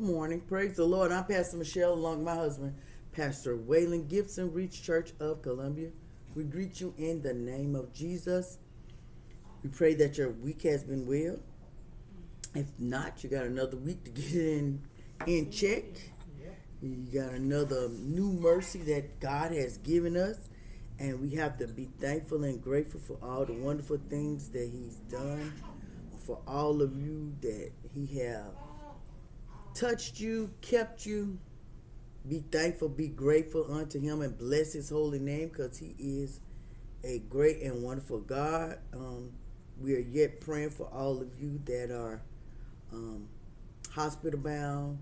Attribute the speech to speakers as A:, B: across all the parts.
A: Good morning. Praise the Lord. I'm Pastor Michelle along with my husband, Pastor Waylon Gibson, Reach Church of Columbia. We greet you in the name of Jesus. We pray that your week has been well. If not, you got another week to get it in check. You got another new mercy that God has given us. And we have to be thankful and grateful for all the wonderful things that He's done. For all of you that He have touched you, kept you. Be thankful, be grateful unto Him, and bless His holy name, because He is a great and wonderful God. We are yet praying for all of you that are hospital bound,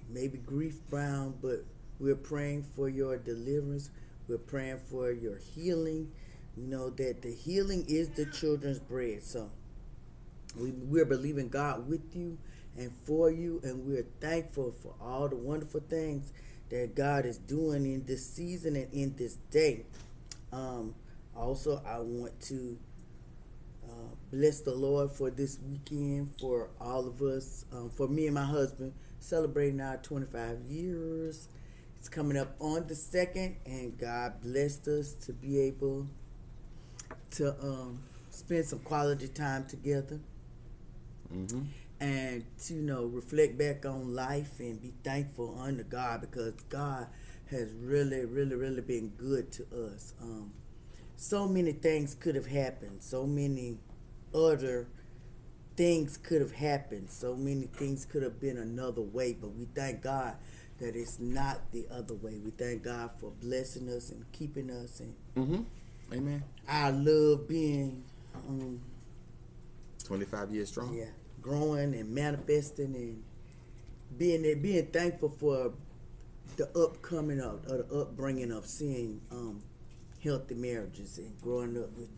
A: maybe grief bound, but we're praying for your deliverance. We're praying for your healing. We know that the healing is the children's bread. So we're believing God with you and for you, and we're thankful for all the wonderful things that God is doing in this season and in this day. Also, I want to bless the Lord for this weekend, for all of us, for me and my husband, celebrating our 25 years. It's coming up on the 2nd, and God blessed us to be able to spend some quality time together. Mm-hmm. And to reflect back on life and be thankful unto God, because God has really been good to us. So many things could have happened. So many other things could have happened. So many things could have been another way. But we thank God that it's not the other way. We thank God for blessing us and keeping us. And
B: Amen.
A: I love being
B: 25 years strong.
A: Yeah. Growing and manifesting and being thankful for the upcoming of the upbringing of seeing healthy marriages and growing up with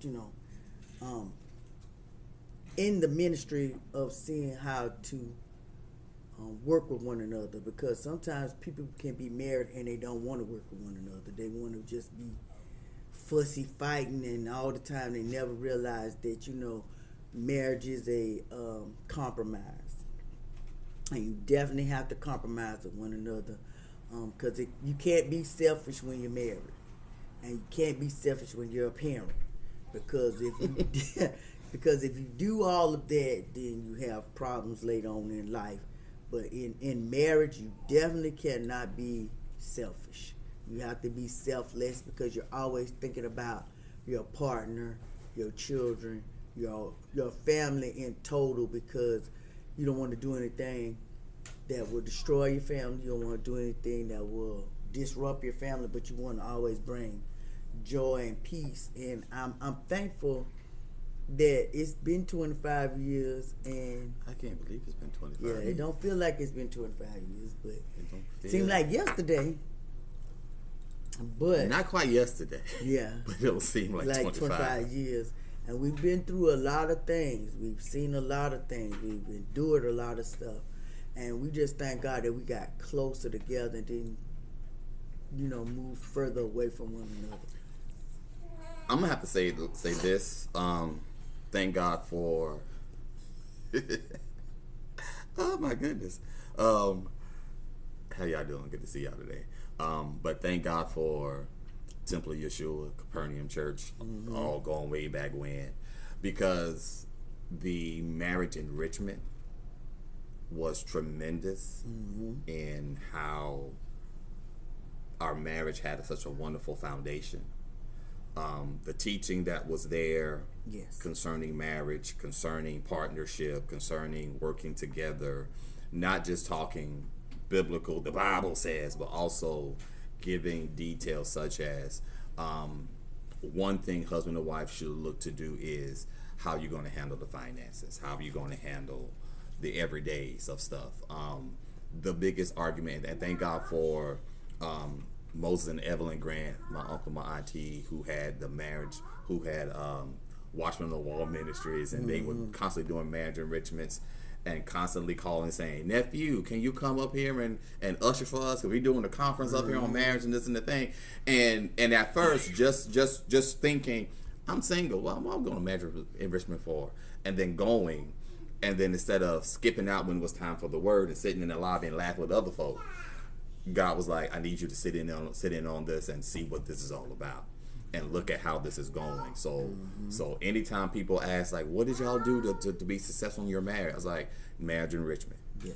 A: in the ministry of seeing how to work with one another, because sometimes people can be married and they don't want to work with one another. They want to just be fussy fighting, and all the time they never realize that marriage is a compromise, and you definitely have to compromise with one another, because you can't be selfish when you're married, and you can't be selfish when you're a parent, because if you do all of that, then you have problems later on in life. But in marriage, you definitely cannot be selfish. You have to be selfless, because you're always thinking about your partner, your children, your family in total, because you don't want to do anything that will destroy your family. You don't want to do anything that will disrupt your family, but you want to always bring joy and peace. And I'm thankful that it's been 25 years, and
B: I can't believe it's been 25 years.
A: Yeah, it don't feel like it's been 25 years, but
B: it
A: seemed like yesterday. But
B: not quite yesterday.
A: Yeah.
B: But it'll seem like
A: 25 years. And we've been through a lot of things. We've seen a lot of things. We've endured a lot of stuff. And we just thank God that we got closer together and didn't, move further away from one another.
B: I'm going to have to say this. Thank God for... oh, my goodness. How y'all doing? Good to see y'all today. But thank God for Temple of Yeshua, Capernaum Church, all going way back when, because the marriage enrichment was tremendous in how our marriage had such a wonderful foundation. The teaching that was there,
A: yes,
B: concerning marriage, concerning partnership, concerning working together, not just talking biblical, the Bible says, but also giving details such as one thing husband and wife should look to do is how you're going to handle the finances, how are you going to handle the everydays of stuff. The biggest argument, and thank God for Moses and Evelyn Grant, my uncle, my auntie, who had the marriage, who had Watchmen on the Wall Ministries, and they were constantly doing marriage enrichments and constantly calling saying, nephew, can you come up here and usher for us? Because we're doing a conference up here on marriage and this and the thing. And at first, just thinking, I'm single. Well, I'm going to marriage enrichment for. And then going And then instead of skipping out when it was time for the word and sitting in the lobby and laughing with other folk, God was like, I need you to sit in on this and see what this is all about and look at how this is going. So anytime people ask, like, what did y'all do to be successful in your marriage? I was like, marriage enrichment.
A: Yeah.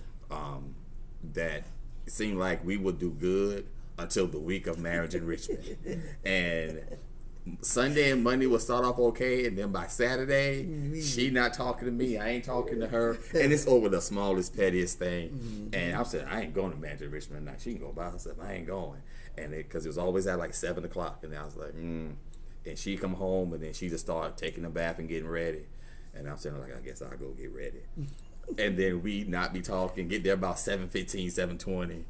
B: That it seemed like we would do good until the week of marriage enrichment. And Sunday and Monday will start off okay, and then by Saturday, she not talking to me, I ain't talking to her, and it's over the smallest, pettiest thing. And I said, I ain't going to marriage enrichment tonight. She can go by herself. I ain't going. And because it was always at like 7 o'clock, and I was like, And she come home, and then she just started taking a bath and getting ready. And I'm saying, like, I guess I'll go get ready. And then we not be talking, get there about 7:15, 7:20,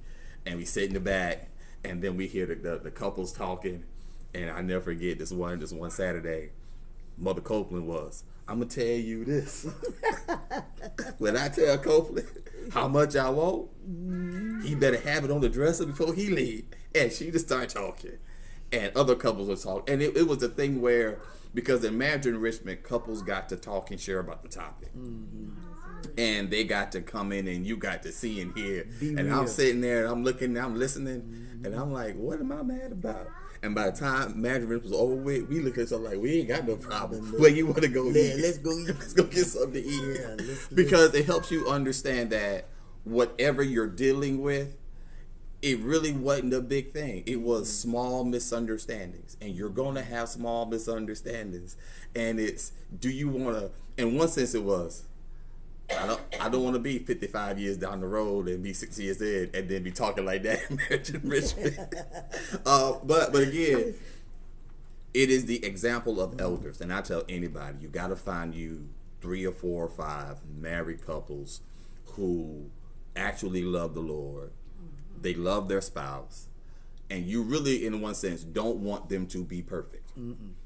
B: and we sit in the back, and then we hear the couples talking. And I never forget this one Saturday, Mother Copeland was, I'm gonna tell you this. When I tell Copeland how much I want, he better have it on the dresser before he leave. And she just started talking, and other couples were talking, and it was a thing where, because in marriage enrichment, couples got to talk and share about the topic. And they got to come in, and you got to see and hear. And I'm sitting there, and I'm looking, I'm listening, and I'm like, what am I mad about? And by the time marriage was over with, we look at each other like, we ain't got no problem. Where you want to go eat?
A: Let's go eat.
B: Let's go get something to eat. Yeah, because it helps you understand that whatever you're dealing with, it really wasn't a big thing. It was small misunderstandings. And you're going to have small misunderstandings. And it's, do you want to, in one sense it was, I don't want to be 55 years down the road and be 6 years in and then be talking like that in marriage enrichment. But again, it is the example of elders. And I tell anybody, you got to find you 3 or 4 or 5 married couples who actually love the Lord. They love their spouse. And you really, in one sense, don't want them to be perfect.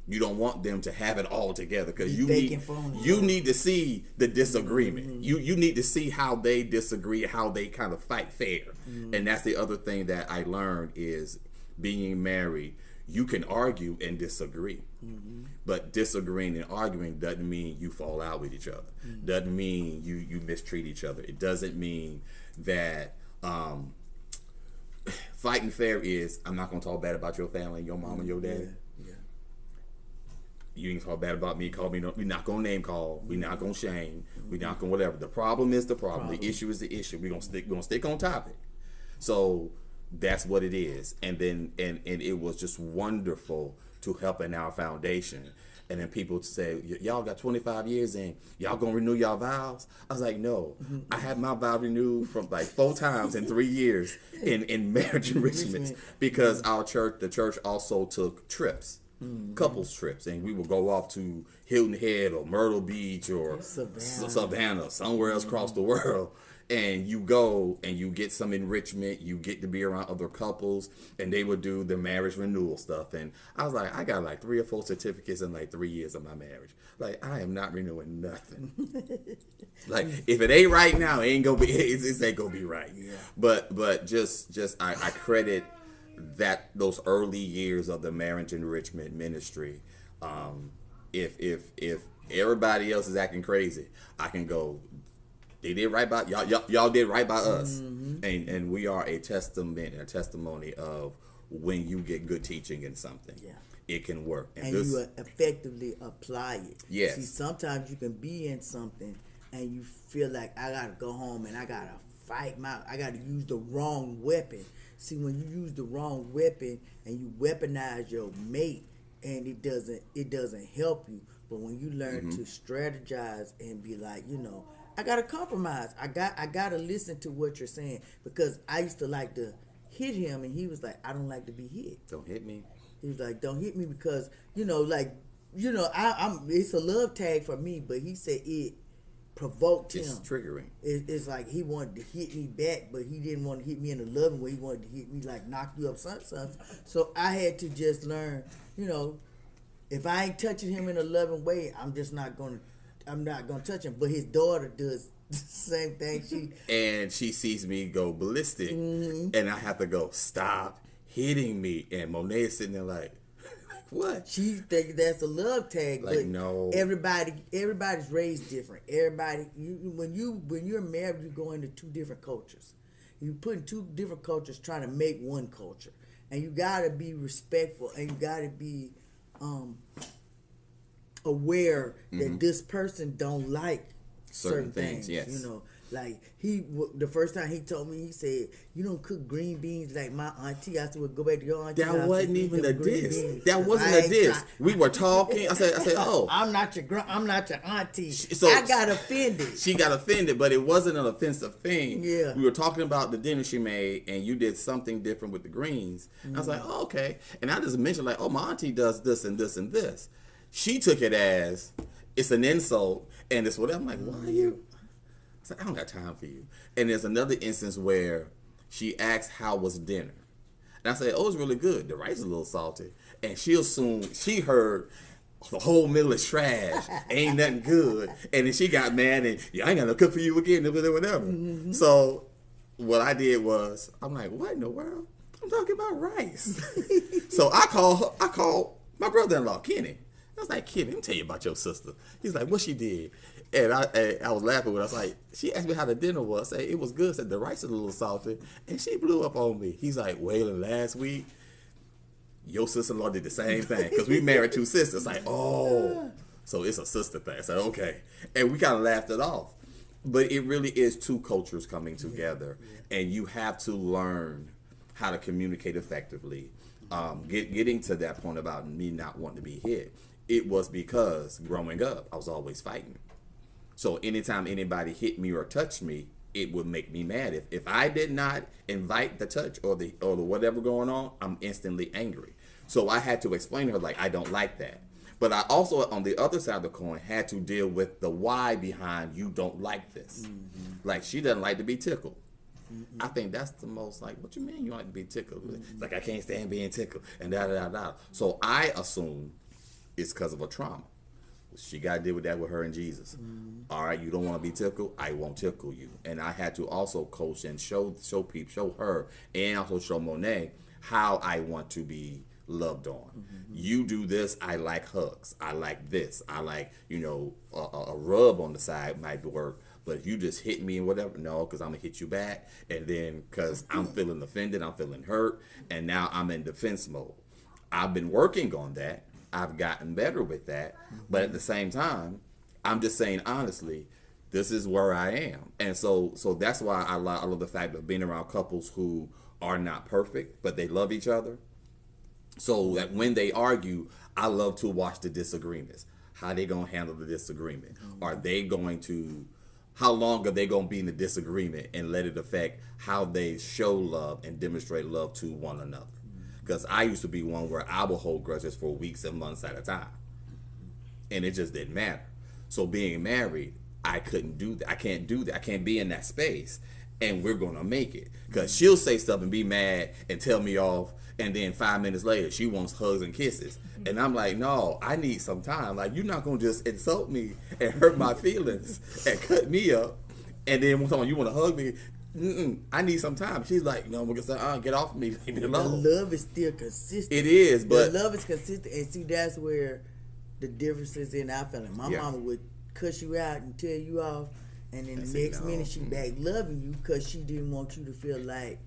B: You don't want them to have it all together, because you need to see the disagreement. You need to see how they disagree, how they kind of fight fair. And that's the other thing that I learned is being married. You can argue and disagree, but disagreeing and arguing doesn't mean you fall out with each other. Doesn't mean you mistreat each other. It doesn't mean that fighting fair is, I'm not going to talk bad about your family, your mom and your dad. You ain't talk bad about me, call me. No, we're not gonna name call. We're not gonna shame. We're not gonna whatever. The problem is the problem. The issue is the issue. We're gonna stick on topic. So that's what it is. And then and it was just wonderful to help in our foundation. And then people say, y'all got 25 years in, y'all gonna renew y'all vows? I was like, no. I had my vow renewed from like 4 times in 3 years in marriage enrichments, because the church also took trips. Couples trips, and we would go off to Hilton Head or Myrtle Beach or Savannah, somewhere else across the world, and you go and you get some enrichment, you get to be around other couples, and they would do the marriage renewal stuff. And I was like, I got like 3 or 4 certificates in like 3 years of my marriage. Like, I am not renewing nothing. Like, if it ain't right now, it ain't gonna be, it ain't gonna be right. But just I credit that those early years of the marriage enrichment ministry. If everybody else is acting crazy, I can go, they did right by y'all did right by us. And we are a testimony of when you get good teaching in something, it can work.
A: And you effectively apply it.
B: Yes.
A: See, sometimes you can be in something and you feel like, I gotta go home and I gotta fight I gotta use the wrong weapon. See, when you use the wrong weapon and you weaponize your mate, and it doesn't help you. But when you learn to strategize and be like, I gotta compromise. I gotta listen to what you're saying, because I used to like to hit him, and he was like, I don't like to be hit.
B: Don't hit me.
A: He was like, don't hit me, because I'm. It's a love tag for me, but he said it provoked him.
B: It's triggering.
A: It's like he wanted to hit me back, but he didn't want to hit me in a loving way. He wanted to hit me like knock you up, something. So I had to just learn, if I ain't touching him in a loving way, I'm not gonna touch him. But his daughter does the same thing.
B: She sees me go ballistic, and I have to go, stop hitting me. And Monet is sitting there like, What?
A: She think that's a love tag,
B: Like,
A: but
B: no.
A: everybody's raised different. When you're married, you go into two different cultures. You put in two different cultures trying to make one culture, and you gotta be respectful, and you gotta be aware that this person don't like certain things.
B: Yes.
A: You know, like the first time he told me, he said, "You don't cook green beans like my auntie." I said, "Well, go back to your auntie."
B: That wasn't even a diss.
A: Beans.
B: That wasn't a diss. We were talking. I said, "Oh,
A: I'm not your auntie."
B: So
A: I got offended.
B: She got offended, but it wasn't an offensive thing.
A: Yeah.
B: We were talking about the dinner she made, and you did something different with the greens. I was like, "Oh, okay." And I just mentioned like, "Oh, my auntie does this and this and this." She took it as it's an insult, and it's whatever. I'm like, "Why are you?" I was like, "I don't got time for you." And there's another instance where she asked, "How was dinner?" And I said, "Oh, it's really good. The rice is a little salty." And she assumed she heard the whole meal is trash, ain't nothing good, and then she got mad and I ain't got no cook for you again, whatever. Mm-hmm. So what I did was, I'm like, "What in the world? I'm talking about rice." So I called my brother-in-law, Kenny. I was like, "Kenny, let me tell you about your sister." He's like, "What she did?" And I was laughing with her. I was like, she asked me how the dinner was. I said, "It was good." I said, "The rice is a little salty." And she blew up on me. He's like, "Waylon, last week, your sister-in-law did the same thing." Because we married two sisters. Like, oh, so it's a sister thing. I said, okay. And we kind of laughed it off. But it really is two cultures coming together. And you have to learn how to communicate effectively. Getting to that point about me not wanting to be hit, it was because growing up, I was always fighting. So anytime anybody hit me or touched me, it would make me mad. If I did not invite the touch or the whatever going on, I'm instantly angry. So I had to explain to her, like, I don't like that. But I also, on the other side of the coin, had to deal with the why behind you don't like this. Mm-hmm. Like, she doesn't like to be tickled. Mm-hmm. I think that's the most, like, what you mean you like to be tickled? Mm-hmm. It's like, I can't stand being tickled and da-da-da-da. So I assume it's because of a trauma. She got to deal with that with her and Jesus. Mm-hmm. All right, you don't want to be tickled, I won't tickle you. And I had to also coach and show her, and also show Monet how I want to be loved on. Mm-hmm. You do this, I like hugs. I like this. I like, a rub on the side might work. But if you just hit me and whatever, no, because I'm going to hit you back. And then because I'm feeling offended, I'm feeling hurt, and now I'm in defense mode. I've been working on that. I've gotten better with that. But at the same time, I'm just saying honestly, this is where I am. And so that's why I love the fact of being around couples who are not perfect, but they love each other. So that when they argue, I love to watch the disagreements. How they going to handle the disagreement? Are they going to, how long are they going to be in the disagreement and let it affect how they show love and demonstrate love to one another? Because I used to be one where I would hold grudges for weeks and months at a time. And it just didn't matter. So being married, I couldn't do that. I can't do that. I can't be in that space. And we're going to make it. Because she'll say stuff and be mad and tell me off. And then 5 minutes later, she wants hugs and kisses. And I'm like, no, I need some time. Like, you're not going to just insult me and hurt my feelings and cut me up. And then when you want to hug me, I need some time. She's like, no, I'm going to say, get off me. Leave me alone.
A: The love is still consistent.
B: It is, but
A: the love is consistent. And see, that's where the differences in our family. My mama would cuss you out and tell you off. And then the next minute she back loving you because she didn't want you to feel like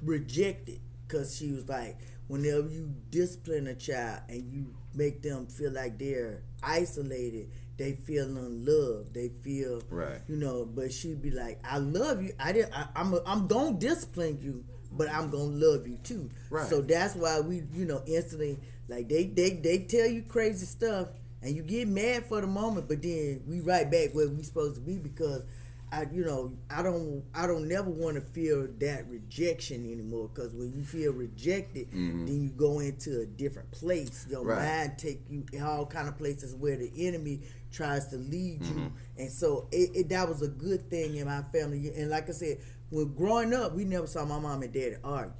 A: rejected. Because she was like, whenever you discipline a child and you make them feel like they're isolated, they feel unloved. They feel, but she'd be like, I love you. I'm going to discipline you, but I'm going to love you too. Right. So that's why we, instantly, like they tell you crazy stuff and you get mad for the moment, but then we right back where we supposed to be because I don't never want to feel that rejection anymore because when you feel rejected, then you go into a different place. Your mind take you in all kind of places where the enemy tries to lead you. And so that was a good thing in my family. And like I said, when growing up, we never saw my mom and daddy argue.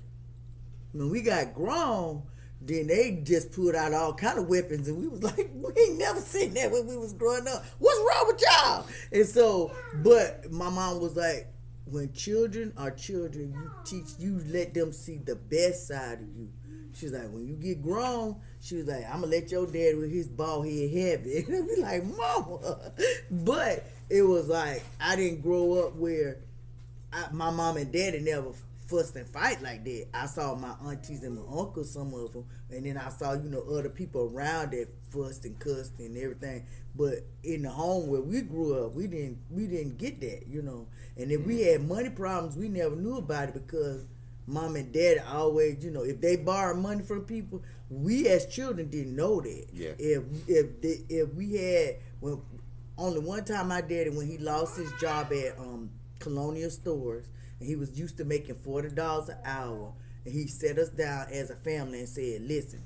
A: When we got grown, then they just pulled out all kind of weapons, and we was like, we ain't never seen that when we was growing up. What's wrong with y'all? And so, but my mom was like, when children are children, you let them see the best side of you. She was like, when you get grown, she was like, I'm gonna let your dad with his bald head have it. And I'd be like, Mama. But it was like, I didn't grow up where my mom and daddy never fuss and fight like that. I saw my aunties and my uncles, some of them, and then I saw, other people around that fussed and cussed and everything. But in the home where we grew up, we didn't get that, And if we had money problems, we never knew about it because mom and dad always, if they borrowed money from people, we as children didn't know that.
B: Yeah.
A: If we had, only one time my daddy, when he lost his job at Colonial Stores, and he was used to making $40 an hour, and he set us down as a family and said, listen,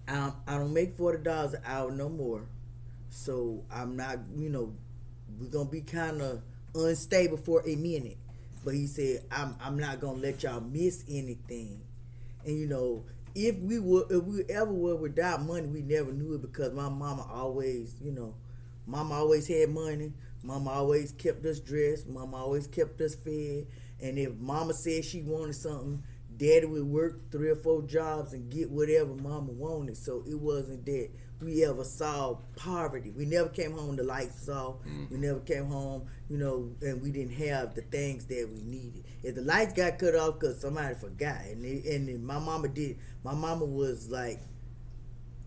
A: I don't make $40 an hour no more, so I'm not, we're going to be kind of unstable for a minute. But he said, I'm not going to let y'all miss anything. And, if we ever were without money, we never knew it because my mama always, mama always had money. Mama always kept us dressed. Mama always kept us fed. And if mama said she wanted something, daddy would work 3 or 4 jobs and get whatever mama wanted. So it wasn't that we ever saw poverty. We never came home, the lights was off. We never came home, and we didn't have the things that we needed. If the lights got cut off because somebody forgot, and my mama did. My mama was like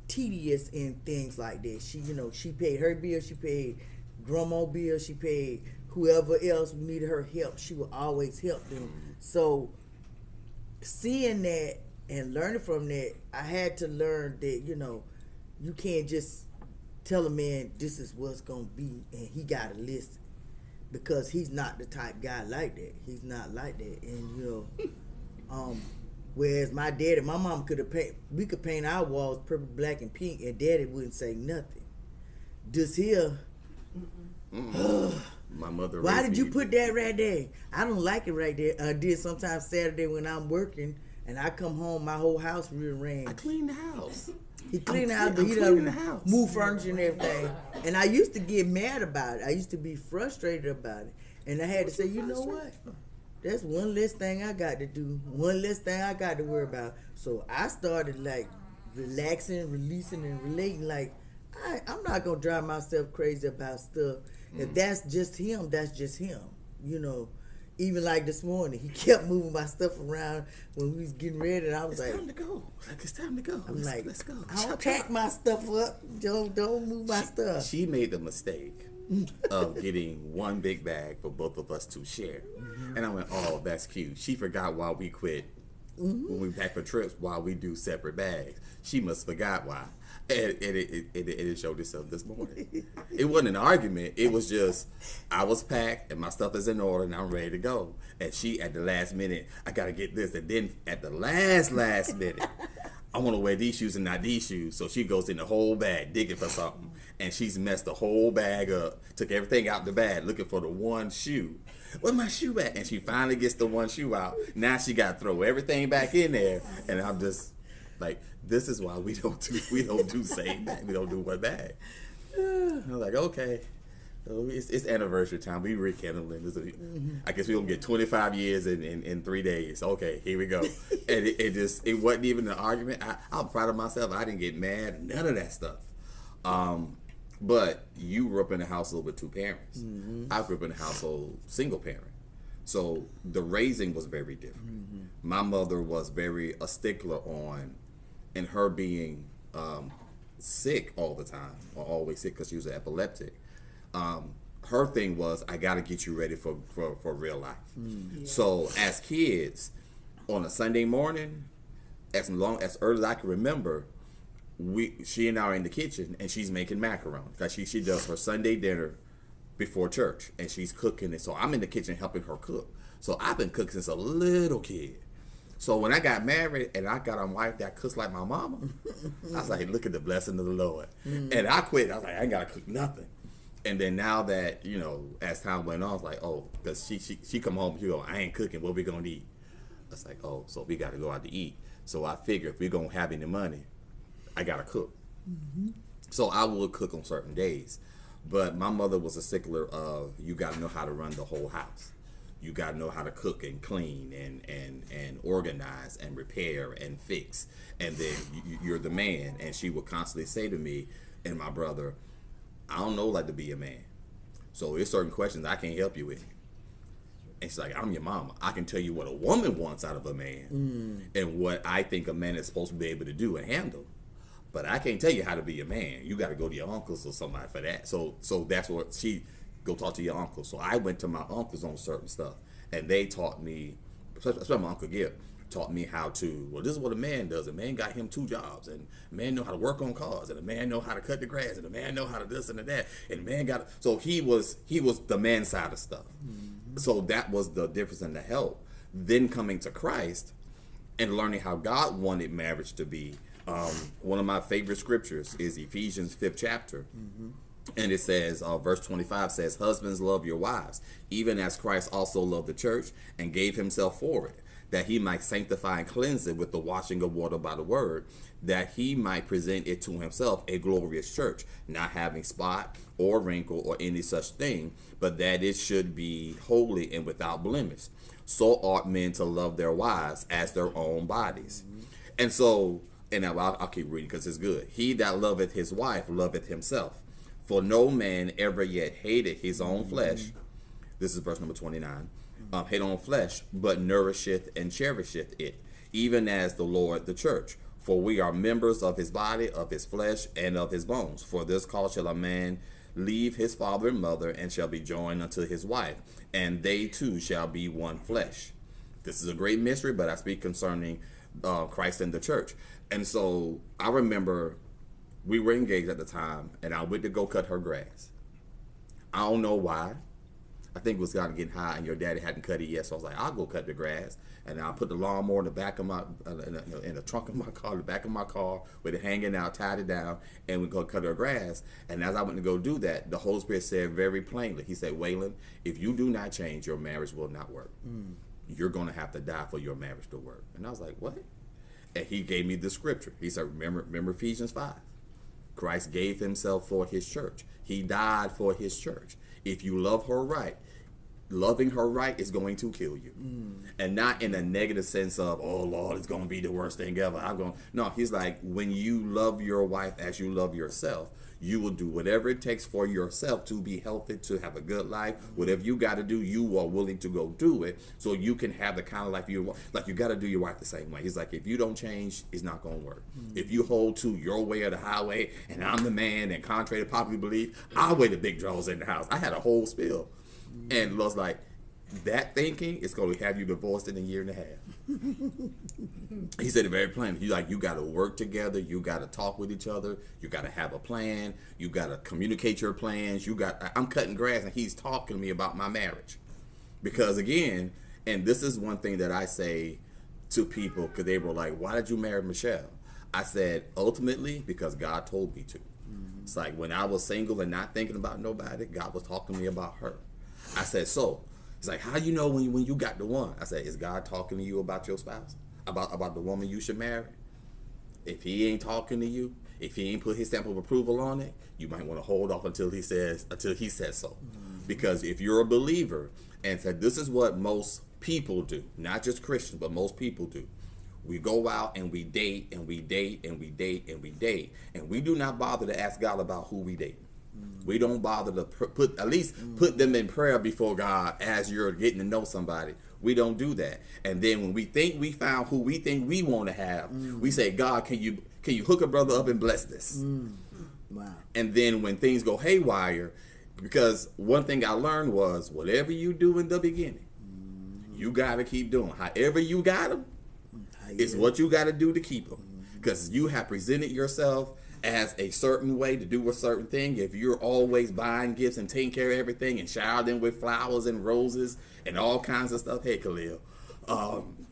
A: tedious in things like that. She paid her bill, she paid grandma bill, she paid whoever else needed her help. She would always help them. So seeing that and learning from that, I had to learn that, you can't just tell a man this is what's going to be and he got to listen, because he's not the type guy like that. He's not like that. And, whereas my dad and my mom we could paint our walls purple, black, and pink, and daddy wouldn't say nothing. This here,
B: my mother.
A: Why did you put that right there? I don't like it right there. I did sometimes Saturday when I'm working and I come home, my whole house rearranged.
B: I cleaned the house.
A: He cleaned the house, but he done moved furniture and everything. And I used to get mad about it. I used to be frustrated about it. And I had to say, you know what? That's one less thing I got to do. One less thing I got to worry about. So I started like relaxing, releasing, and relating. Like, I'm not going to drive myself crazy about stuff. If that's just him, that's just him. Even like this morning, he kept moving my stuff around when we was getting ready, and I was
B: It's time to go. It's time to go.
A: I'm like,
B: let's go.
A: I don't pack my stuff up. Don't move my stuff.
B: She made the mistake of getting one big bag for both of us to share. And I went, oh, that's cute. She forgot why we quit when we pack for trips, why we do separate bags. She must forgot why. And it showed itself this morning. It wasn't an argument. It was just, I was packed and my stuff is in order and I'm ready to go. And she, at the last minute, I got to get this. And then at the last minute, I want to wear these shoes and not these shoes. So she goes in the whole bag digging for something. And she's messed the whole bag up. Took everything out the bag looking for the one shoe. Where's my shoe at? And she finally gets the one shoe out. Now she got to throw everything back in there. And I'm just like, this is why we don't do same bag. We don't do one bag. I'm like, okay. So it's anniversary time. We rekindling. I guess we're going to get 25 years in 3 days. Okay, here we go. And it wasn't even an argument. I'm proud of myself. I didn't get mad. None of that stuff. But you grew up in a household with 2 parents. I grew up in a household single parent. So the raising was very different. My mother was very a stickler on, and her being sick all the time, or always sick because she was an epileptic. Her thing was, I got to get you ready for real life. Yeah. So as kids, on a Sunday morning, as early as I can remember, she and I are in the kitchen and she's making macaroni. Like she does her Sunday dinner before church and she's cooking it. So I'm in the kitchen helping her cook. So I've been cooking since a little kid. So when I got married and I got a wife that cooks like my mama, I was like, look at the blessing of the Lord. And I quit. I was like, I ain't got to cook nothing. And then now that, as time went on, I was like, oh, because she come home, she go, I ain't cooking, what we going to eat? I was like, oh, so we got to go out to eat. So I figure if we're going to have any money, I got to cook. So I would cook on certain days. But my mother was a stickler of, you got to know how to run the whole house. You got to know how to cook and clean and organize and repair and fix. And then you're the man. And she would constantly say to me and my brother, I don't know like to be a man. So there's certain questions I can't help you with. And she's like, I'm your mama. I can tell you what a woman wants out of a man and what I think a man is supposed to be able to do and handle. But I can't tell you how to be a man. You got to go to your uncles or somebody for that. So that's what she go talk to your uncle. So I went to my uncles on certain stuff, and they taught me, especially my uncle Gib, taught me how to. Well, this is what a man does. A man got him 2 jobs, and a man know how to work on cars, and a man know how to cut the grass, and a man know how to this and that, and a man got. So he was the man side of stuff. So that was the difference in the help. Then coming to Christ and learning how God wanted marriage to be. One of my favorite scriptures is Ephesians 5th chapter. And it says, verse 25 says, husbands, love your wives, even as Christ also loved the church and gave himself for it, that he might sanctify and cleanse it with the washing of water by the word, that he might present it to himself a glorious church, not having spot or wrinkle or any such thing, but that it should be holy and without blemish. So ought men to love their wives as their own bodies. And so, and I'll keep reading because it's good. He that loveth his wife loveth himself. For no man ever yet hated his own flesh. This is verse number 29. Hate on flesh, but nourisheth and cherisheth it, even as the Lord the church. For we are members of his body, of his flesh, and of his bones. For this cause shall a man leave his father and mother, and shall be joined unto his wife, and they two shall be one flesh. This is a great mystery, but I speak concerning Christ and the church. And so I remember we were engaged at the time, and I went to go cut her grass. I don't know why. I think it was kind of getting hot, and your daddy hadn't cut it yet, so I was like, I'll go cut the grass. And I put the lawnmower in the back of my, in the trunk of my car, the back of my car, with it hanging out, tied it down, and we go cut her grass. And as I went to go do that, the Holy Spirit said very plainly, he said, Waylon, if you do not change, your marriage will not work. You're going to have to die for your marriage to work. And I was like, what? And he gave me the scripture. He said, remember Ephesians 5. Christ gave himself for his church. He died for his church. If you love her right, loving her right is going to kill you. And not in a negative sense of, oh Lord, it's going to be the worst thing ever. No, he's like, when you love your wife as you love yourself, you will do whatever it takes for yourself to be healthy, to have a good life. Whatever you got to do, you are willing to go do it so you can have the kind of life you want. Like, you got to do your wife the same way. He's like, if you don't change, it's not going to work. If you hold to your way of the highway, and I'm the man, and contrary to popular belief, I'll weigh the big draws in the house. I had a whole spill. And was like, that thinking is going to have you divorced in a year and a half. He said it very plainly. You got to work together. You got to talk with each other. You got to have a plan. You got to communicate your plans. I'm cutting grass, and he's talking to me about my marriage. Because again, and this is one thing that I say to people, because they were like, why did you marry Michelle? I said, ultimately, because God told me to. It's like when I was single and not thinking about nobody, God was talking to me about her. I said, so it's like, how you know when you got the one? I said, is God talking to you about your spouse? About the woman you should marry? If he ain't talking to you, if he ain't put his stamp of approval on it, you might want to hold off until he says so. Because if you're a believer and said, this is what most people do, not just Christians, but most people do. We go out and we date and we date and we date and we date, and we do not bother to ask God about who we date. We don't bother to put them in prayer before God as you're getting to know somebody. We don't do that. And then when we think we found who we think we want to have, we say, God, can you hook a brother up and bless this?
A: Wow.
B: And then when things go haywire, because one thing I learned was whatever you do in the beginning, you got to keep doing. However you got them, it's what you got to do to keep them. Because you have presented yourself as a certain way to do a certain thing. If you're always buying gifts and taking care of everything and shower them with flowers and roses and all kinds of stuff, hey Khalil,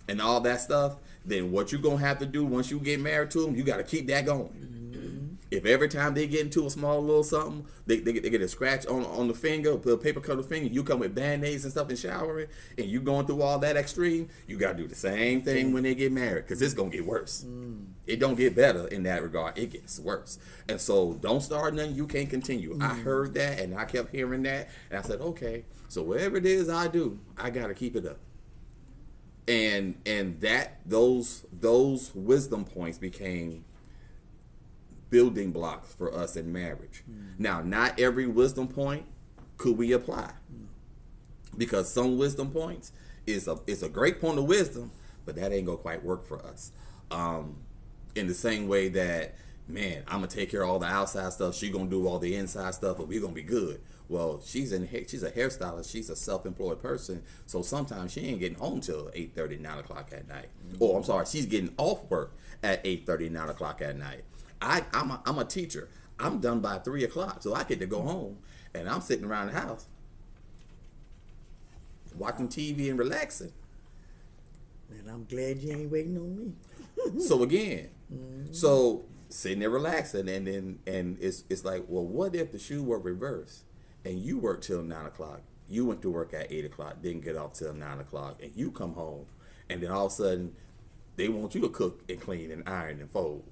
B: and all that stuff, then what you're going to have to do once you get married to them, you got to keep that going. If every time they get into a small little something, they get a scratch on the finger, put a paper cut on the finger, you come with Band-Aids and stuff and showering, and you going through all that extreme, you got to do the same thing when they get married, because it's going to get worse. It don't get better in that regard. It gets worse. And so don't start nothing you can't continue. I heard that, and I kept hearing that, and I said, okay, so whatever it is I do, I got to keep it up. And that those wisdom points became building blocks for us in marriage. Now, not every wisdom point could we apply, because some wisdom points is a great point of wisdom, but that ain't gonna quite work for us. In the same way that, man, I'm gonna take care of all the outside stuff, she gonna do all the inside stuff, but we gonna be good. Well, she's a hairstylist, she's a self-employed person, so sometimes she ain't getting home till 8:30, 9 o'clock at night. Or I'm sorry, she's getting off work at 8:30, 9 o'clock at night. I'm a teacher. I'm done by 3 o'clock, so I get to go home, and I'm sitting around the house watching TV and relaxing.
A: And I'm glad you ain't waiting on me.
B: So again, so sitting there relaxing, and it's like, well, what if the shoe were reversed, and you worked till 9 o'clock, you went to work at 8 o'clock, didn't get off till 9 o'clock, and you come home, and then all of a sudden they want you to cook and clean and iron and fold.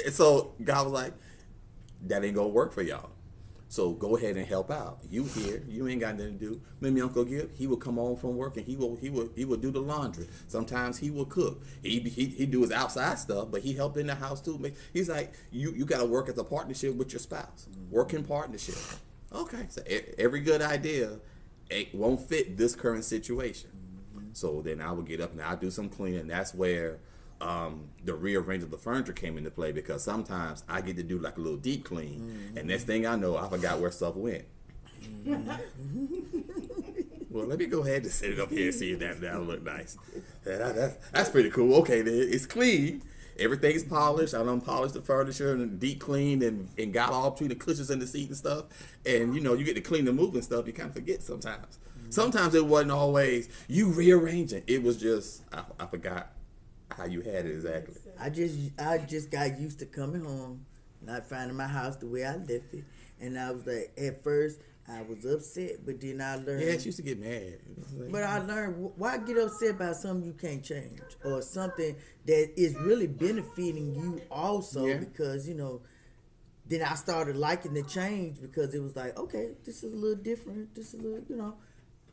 B: And so God was like, that ain't gonna work for y'all. So go ahead and help out. You here, you ain't got nothing to do. Maybe Uncle Gib, he will come home from work and he will do the laundry. Sometimes he will cook. He do his outside stuff, but he help in the house too. He's like, you gotta work as a partnership with your spouse. Work in partnership. Okay, so every good idea won't fit this current situation. So then I would get up and I do some cleaning. That's where the rearrange of the furniture came into play, because sometimes I get to do like a little deep clean, and next thing I know, I forgot where stuff went. Well, let me go ahead and set it up here and see if that'll look nice. That's pretty cool. Okay, it's clean. Everything's polished. I done polished the furniture and deep cleaned and got all between the cushions and the seat and stuff. And you get to clean the moving stuff. You kind of forget sometimes. Sometimes it wasn't always you rearranging. It was just I forgot how you had it exactly.
A: I just got used to coming home, not finding my house the way I left it, and I was like, at first I was upset, but then I learned.
B: Yeah, she used to get mad.
A: But I learned, why get upset about something you can't change, or something that is really benefiting you also? Yeah. Because then I started liking the change, because it was like, okay, this is a little different. This is a little,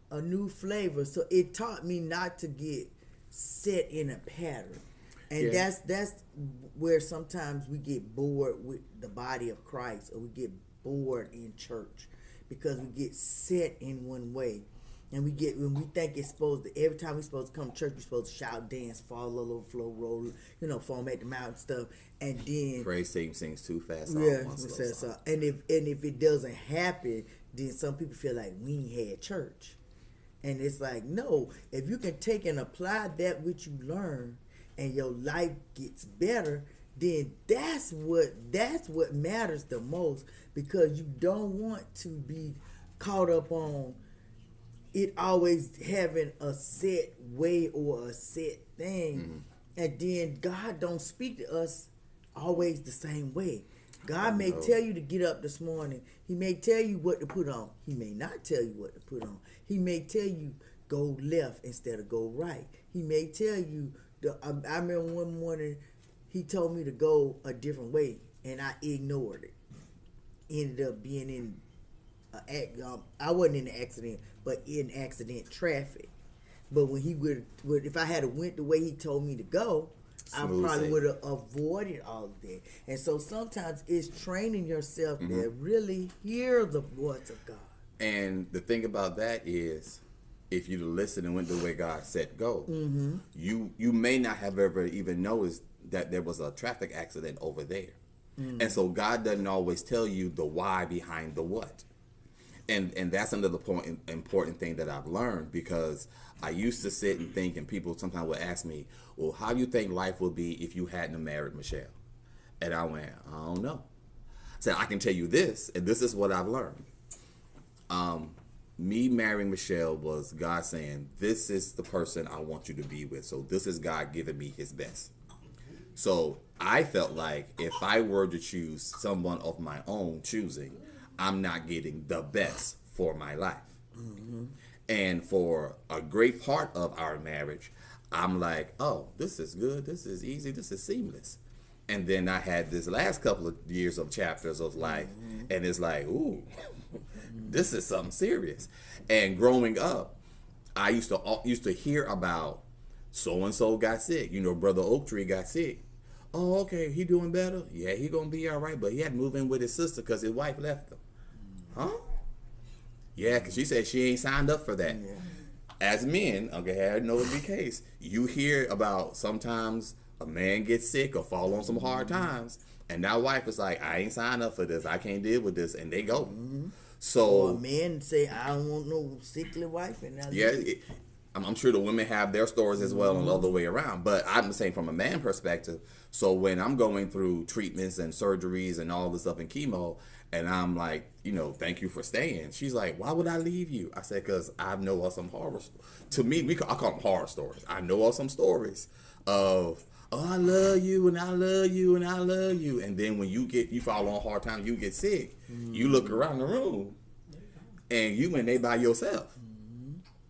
A: a new flavor. So it taught me not to get set in a pattern, and that's where sometimes we get bored with the body of Christ, or we get bored in church, because we get set in one way, and when we think it's supposed to, every time we're supposed to come to church, we're supposed to shout, dance, fall all over the floor, roll, foam at the mouth and stuff, and then
B: praise team sings too fast.
A: And if it doesn't happen, then some people feel like we ain't had church. And it's like, no, if you can take and apply that which you learn, and your life gets better, then that's what matters the most, because you don't want to be caught up on it always having a set way or a set thing. And then God don't speak to us always the same way. God may tell you to get up this morning. He may tell you what to put on. He may not tell you what to put on. He may tell you go left instead of go right. He may tell you, I remember one morning he told me to go a different way, and I ignored it. Ended up being in I wasn't in an accident, but in accident traffic. But when he would if I had went the way he told me to go, I probably would have avoided all of that. And so sometimes it's training yourself to really hear the voice of God.
B: And the thing about that is, if you listen and went the way God said go, you may not have ever even noticed that there was a traffic accident over there. And so God doesn't always tell you the why behind the what. And that's another important thing that I've learned, because I used to sit and think, and people sometimes would ask me, well, how do you think life would be if you hadn't married Michelle? And I went, I don't know. I said, I can tell you this, and this is what I've learned. Me marrying Michelle was God saying, this is the person I want you to be with. So this is God giving me his best. So I felt like if I were to choose someone of my own choosing, I'm not getting the best for my life. And for a great part of our marriage, I'm like, oh, this is good, this is easy, this is seamless. And then I had this last couple of years of chapters of life, and it's like, ooh, this is something serious. And growing up, I used to hear about so and so got sick. You know, Brother Oaktree got sick. Oh, okay, he doing better. Yeah, he gonna be all right. But he had to move in with his sister because his wife left him. Huh? Yeah, because she said she ain't signed up for that. Yeah. As men, okay, I know it's the case. You hear about sometimes a man gets sick or fall on some hard times, and that wife is like, I ain't signed up for this. I can't deal with this, and they go. So
A: or men say, I don't want no sickly wife, and
B: yeah, I'm sure the women have their stories as well, and the other way around. But I'm saying from a man perspective. So when I'm going through treatments and surgeries and all this stuff and chemo, and I'm like, you know, thank you for staying. She's like, why would I leave you? I said, because I know of some horror. To me, I call them horror stories. I know of some stories of, oh, I love you and I love you and I love you, and then when you fall on hard times, you get sick. You look around the room, and you and they by yourself.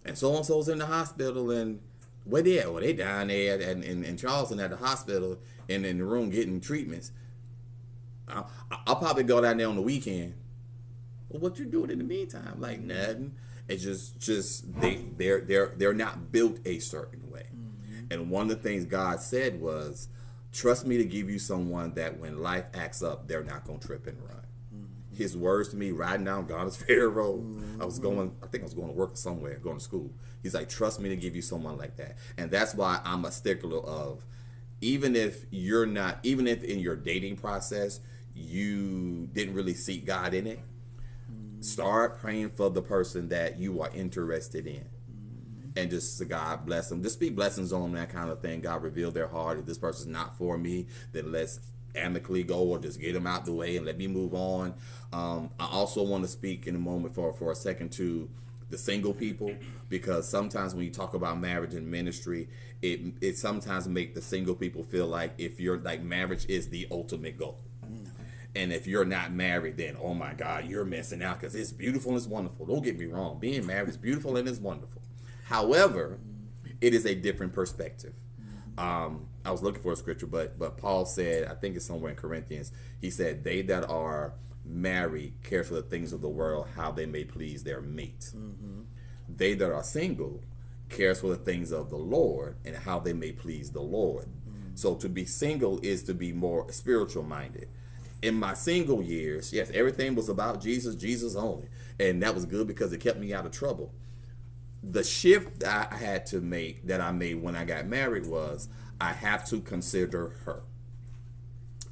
B: And so-and-so's in the hospital, and where they at? Well, they down there in Charleston at the hospital and in the room getting treatments. I'll probably go down there on the weekend. Well, what you doing in the meantime? Like nothing. It's just they're not built a certain way. And one of the things God said was, trust me to give you someone that when life acts up, they're not going to trip and run. His words to me, riding down Garner's Ferry Road. I think I was going to work somewhere, going to school. He's like, trust me to give you someone like that. And that's why I'm a stickler of, even if in your dating process, you didn't really seek God in it, start praying for the person that you are interested in. And just God bless them. Just speak blessings on them, that kind of thing. God reveal their heart. If this person's not for me, then let's amicably go, or just get them out the way and let me move on. I also want to speak in a moment for a second to the single people, because sometimes when you talk about marriage and ministry, it sometimes make the single people feel like if you're like marriage is the ultimate goal. And if you're not married, then oh my God, you're missing out, because it's beautiful and it's wonderful. Don't get me wrong, being married is beautiful and it's wonderful. However, it is a different perspective. I was looking for a scripture, but Paul said, I think it's somewhere in Corinthians, he said, they that are married care for the things of the world, how they may please their mate. They that are single cares for the things of the Lord and how they may please the Lord. So to be single is to be more spiritual minded. In my single years, yes, everything was about Jesus, Jesus only. And that was good because it kept me out of trouble. The shift that I made when I got married was, I have to consider her.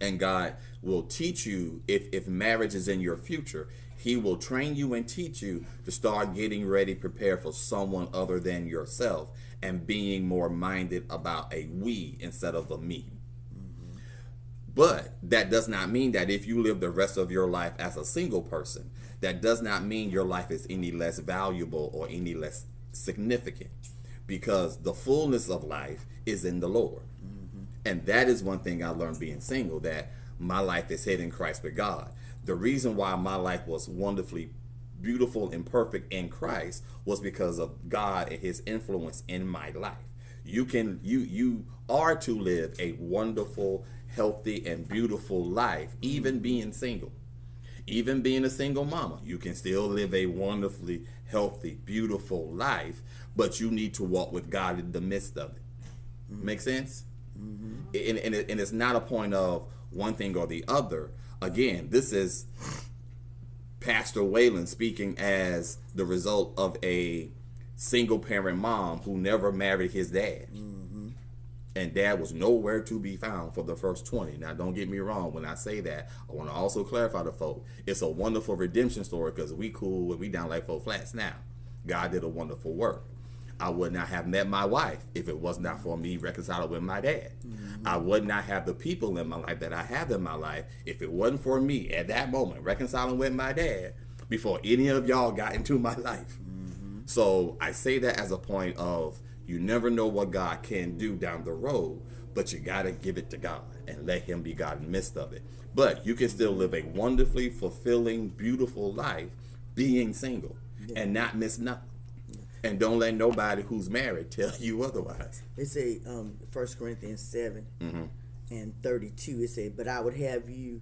B: And God will teach you, if marriage is in your future, he will train you and teach you to start getting ready, prepare for someone other than yourself, and being more minded about a we instead of a me. But that does not mean that if you live the rest of your life as a single person, that does not mean your life is any less valuable or any less significant, because the fullness of life is in the Lord. And that is one thing I learned being single, that my life is hid in Christ with God. The reason why my life was wonderfully beautiful and perfect in Christ was because of God and his influence in my life. You are to live a wonderful, healthy, and beautiful life, even being single. Even being a single mama, you can still live a wonderfully healthy, beautiful life, but you need to walk with God in the midst of it. Make sense? And it's not a point of one thing or the other. Again, this is Pastor Waylon speaking as the result of a single parent mom who never married his dad. And dad was nowhere to be found for the first 20. Now, don't get me wrong. When I say that, I want to also clarify to folk, it's a wonderful redemption story, because we cool and we down like 4 flats now. God did a wonderful work. I would not have met my wife if it was not for me reconciling with my dad. I would not have the people in my life that I have in my life if it wasn't for me at that moment reconciling with my dad before any of y'all got into my life. So I say that as a point of You never know what God can do down the road, but you got to give it to God and let him be God in the midst of it. But you can still live a wonderfully fulfilling, beautiful life being single and not miss nothing. And don't let nobody who's married tell you otherwise.
A: They say 1 Corinthians 7 and 32, it says, but I would have you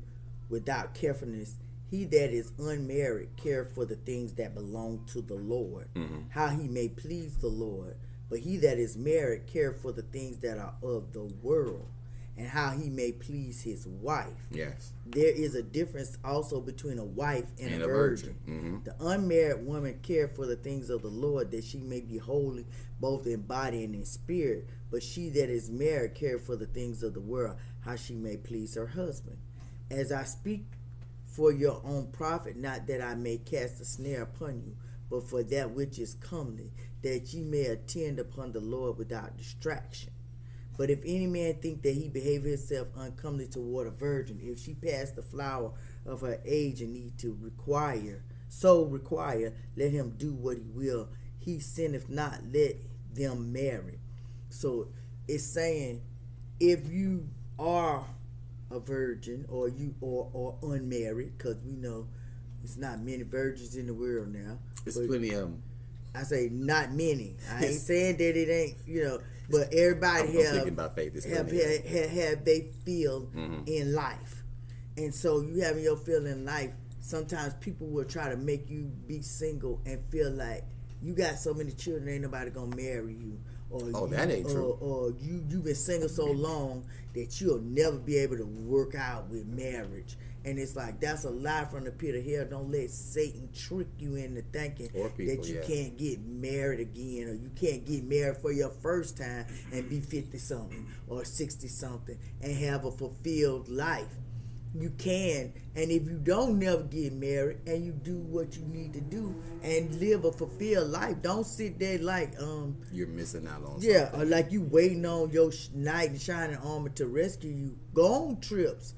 A: without carefulness. He that is unmarried care for the things that belong to the Lord, how he may please the Lord. But he that is married care for the things that are of the world, and how he may please his wife.
B: Yes.
A: There is a difference also between a wife and a virgin. The unmarried woman care for the things of the Lord, that she may be holy both in body and in spirit. But she that is married care for the things of the world, how she may please her husband. As I speak for your own profit, not that I may cast a snare upon you, but for that which is comely, that ye may attend upon the Lord without distraction. But if any man think that he behave himself uncomely toward a virgin, if she pass the flower of her age and need to require, let him do what he will. He sinneth not, let them marry. So it's saying, if you are a virgin or unmarried, because we know it's not many virgins in the world now.
B: It's plenty of them.
A: I say not many. I ain't saying that it ain't, but everybody have they feel in life. And so you having your feel in life, sometimes people will try to make you be single and feel like you got so many children, ain't nobody gonna marry you. Or
B: that ain't true.
A: Or you've been single so long that you'll never be able to work out with marriage. And it's like, that's a lie from the pit of hell. Don't let Satan trick you into thinking that you can't get married again, or you can't get married for your first time and be 50-something or 60-something and have a fulfilled life. You can, and if you don't never get married and you do what you need to do and live a fulfilled life, don't sit there like
B: you're missing out on
A: something. Or like you waiting on your knight in shining armor to rescue you. Go on trips,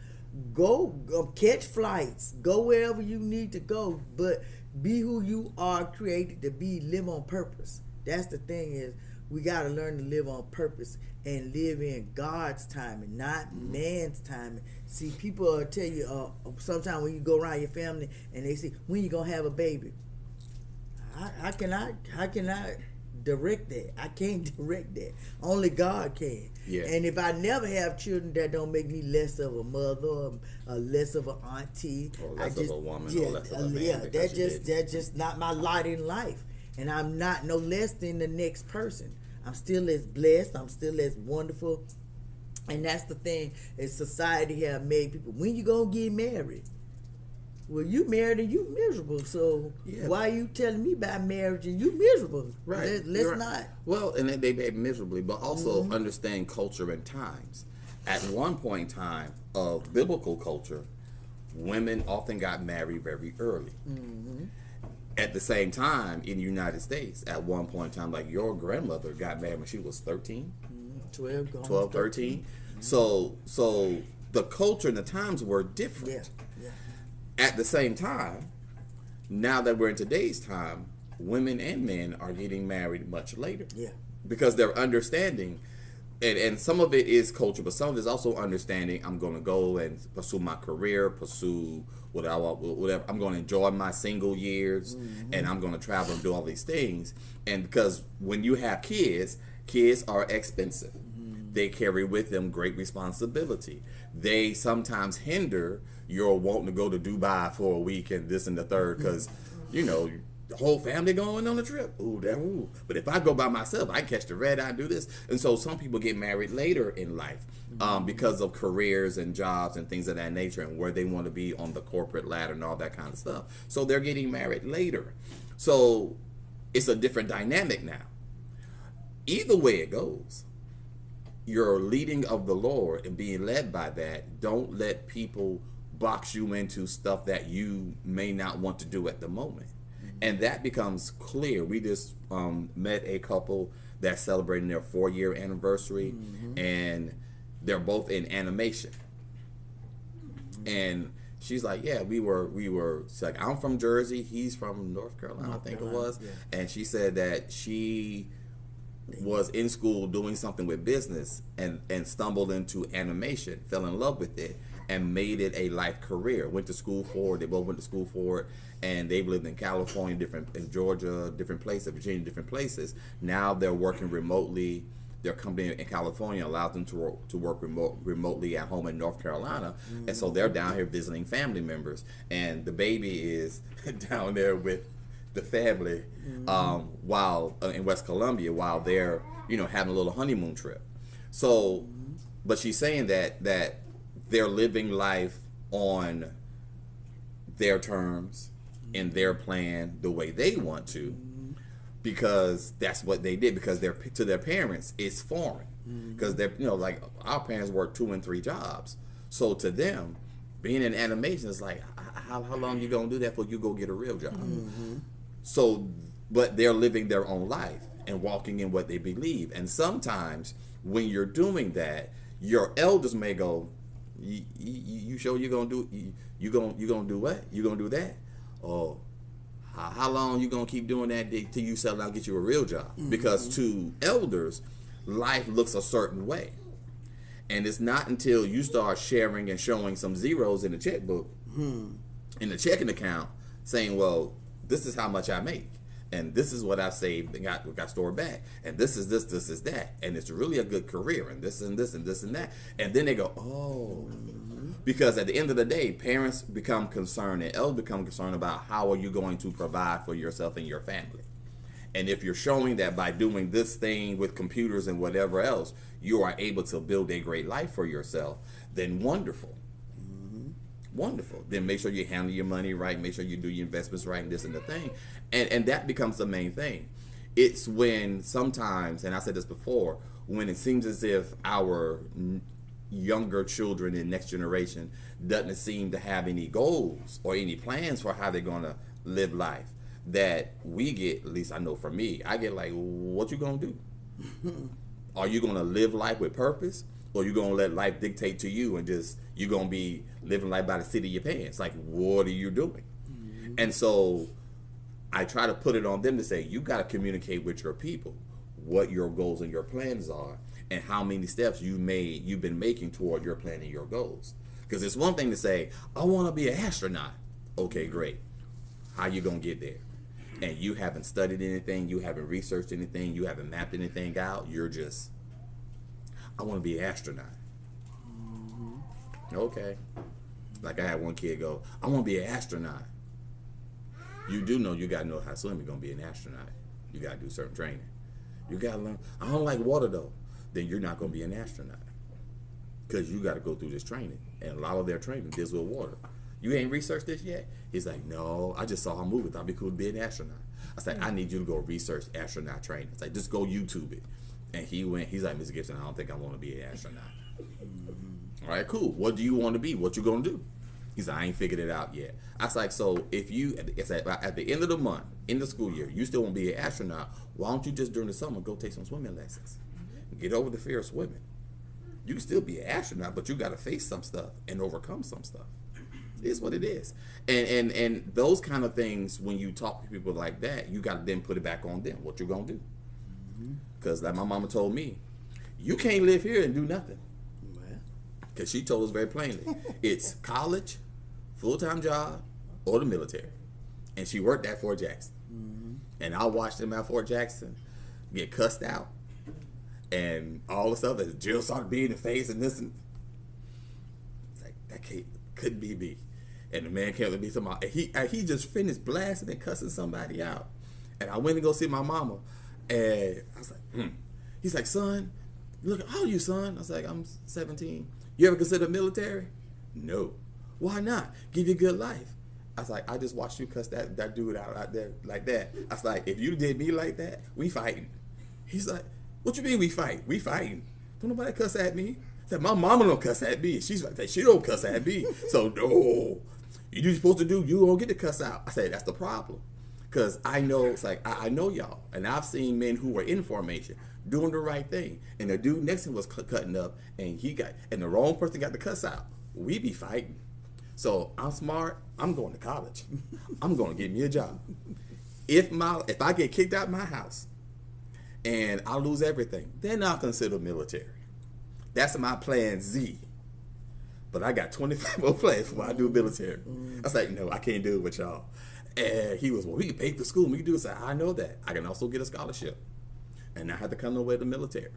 A: go catch flights, go wherever you need to go, but be who you are created to be. Live on purpose. That's the thing, is we got to learn to live on purpose and live in God's timing, not man's timing. See, people will tell you sometimes when you go around your family and they say, when you gonna have a baby? How can I direct that? I can't direct that. Only God can.
B: Yeah.
A: And if I never have children, that don't make me less of a mother or less of an auntie.
B: Or less of a woman, or less of a man.
A: Yeah, that's just not my lot in life. And I'm not no less than the next person. I'm still as blessed. I'm still as wonderful. And that's the thing, is society have made people, when you gonna get married? Well, you married and you miserable. So why are you telling me about marriage and you miserable?
B: Right.
A: Let's not.
B: Well, and they made miserably, but also understand culture and times. At one point in time of biblical culture, women often got married very early. At the same time, in the United States, at one point in time, like your grandmother got married when she was 13, 12, 13. So the culture and the times were different.
A: Yeah.
B: At the same time, now that we're in today's time, women and men are getting married much later.
A: Yeah.
B: Because they're understanding, and some of it is culture, but some of it is also understanding, I'm going to go and pursue my career, pursue whatever. I'm going to enjoy my single years, and I'm going to travel and do all these things. And because when you have kids are expensive. They carry with them great responsibility. They sometimes hinder your wanting to go to Dubai for a week and this and the third, because the whole family going on a trip. Ooh. But if I go by myself, I catch the red eye and do this. And so some people get married later in life because of careers and jobs and things of that nature, and where they want to be on the corporate ladder and all that kind of stuff. So they're getting married later. So it's a different dynamic now. Either way it goes, your leading of the Lord and being led by that, don't let people box you into stuff that you may not want to do at the moment. And that becomes clear. We just met a couple that's celebrating their 4-year anniversary, and they're both in animation. And she's like, yeah, we were. She's like, I'm from Jersey, he's from North Carolina, I think it was. Yeah. And she said that she was in school doing something with business and stumbled into animation, fell in love with it, and made it a life career. Went to school for it. They both went to school for it, and they've lived in California, in Georgia, different places, Virginia, different places. Now they're working remotely. Their company in California allows them to work remotely at home in North Carolina, and so they're down here visiting family members. And the baby is down there with the family while in West Columbia while they're having a little honeymoon trip. So, but she's saying that they're living life on their terms, in their plan, the way they want to, because that's what they did. Because to their parents, it's foreign. Because they're like our parents work 2 and 3 jobs, so to them, being in animation is like, how long you gonna do that before you go get a real job? So, but they're living their own life and walking in what they believe. And sometimes when you're doing that, your elders may go, you sure you're gonna do you gonna do what? You gonna do that? Oh, how long you gonna keep doing that till you settle down and get you a real job? Because to elders, life looks a certain way. And it's not until you start sharing and showing some zeros in the checkbook, in the checking account, saying, well, this is how much I make, and this is what I saved and got stored back, and this is that, and it's really a good career, and this and this and this and that. And then they go, oh, because at the end of the day, parents become concerned and elders become concerned about how are you going to provide for yourself and your family. And if you're showing that by doing this thing with computers and whatever else, you are able to build a great life for yourself, then wonderful. Wonderful. Then make sure you handle your money right, make sure you do your investments right, and this and the thing. And that becomes the main thing. It's when sometimes, and I said this before, when it seems as if our younger children and next generation doesn't seem to have any goals or any plans for how they're going to live life, that we get, at least I know for me, I get like, what you gonna do? Are you gonna live life with purpose, or you gonna let life dictate to you and just you gonna be living life by the seat of your pants? Like, what are you doing? And so I try to put it on them to say, you got to communicate with your people what your goals and your plans are, and how many steps you've been making toward your plan and your goals. Because it's one thing to say, I want to be an astronaut. Okay, great. How you gonna get there? And you haven't studied anything, you haven't researched anything, you haven't mapped anything out. You're just, I want to be an astronaut. Okay. Like I had one kid go, I want to be an astronaut. You do know you got to know how to swim. You're going to be an astronaut. You got to do certain training. You got to learn. I don't like water though. Then you're not going to be an astronaut. Because you got to go through this training. And a lot of their training deals with water. You ain't researched this yet? He's like, no, I just saw a movie. Thought it'd be cool to be an astronaut. I said, I need you to go research astronaut training. It's like, just go YouTube it. And he went, he's like, Mr. Gibson, I don't think I want to be an astronaut. All right, cool. What do you want to be? What you going to do? He's like, I ain't figured it out yet. I was like, so if you, at the end of the month, in the school year, you still want to be an astronaut, why don't you just during the summer go take some swimming lessons? Get over the fear of swimming. You can still be an astronaut, but you got to face some stuff and overcome some stuff. It is what it is. And those kind of things, when you talk to people like that, you got to then put it back on them. What you going to do? Because like my mama told me, you can't live here and do nothing. Because she told us very plainly, it's college, full-time job, or the military. And she worked at Fort Jackson. And I watched them at Fort Jackson get cussed out. And all the stuff that Jill started being in the face and this. And it's like, that couldn't be me. And the man came to me talking about, he just finished blasting and cussing somebody out. And I went to go see my mama. And I was like, He's like, son, look, how old are you, son? I was like, I'm 17. You ever consider military? No. Why not? Give you a good life. I was like, I just watched you cuss that dude out there like that. I was like, if you did me like that, we fighting. He's like, what you mean we fight? We fighting. Don't nobody cuss at me. I said, my mama don't cuss at me. She's like, she don't cuss at me. So no, you do what you're supposed to do. You don't get to cuss out. I said, that's the problem. Because I know, it's like, I know y'all. And I've seen men who were in formation doing the right thing. And the dude next to him was cutting up. And the wrong person got the cuss out. We be fighting. So I'm smart. I'm going to college. I'm going to get me a job. If I get kicked out of my house and I'll lose everything. Then I'll consider military. That's my plan Z. But I got 25 more plans before I do military. I was like, no, I can't do it with y'all. And he was, well, we can pay for school. We can do it. I know that. I can also get a scholarship. And I have to come the way to the military.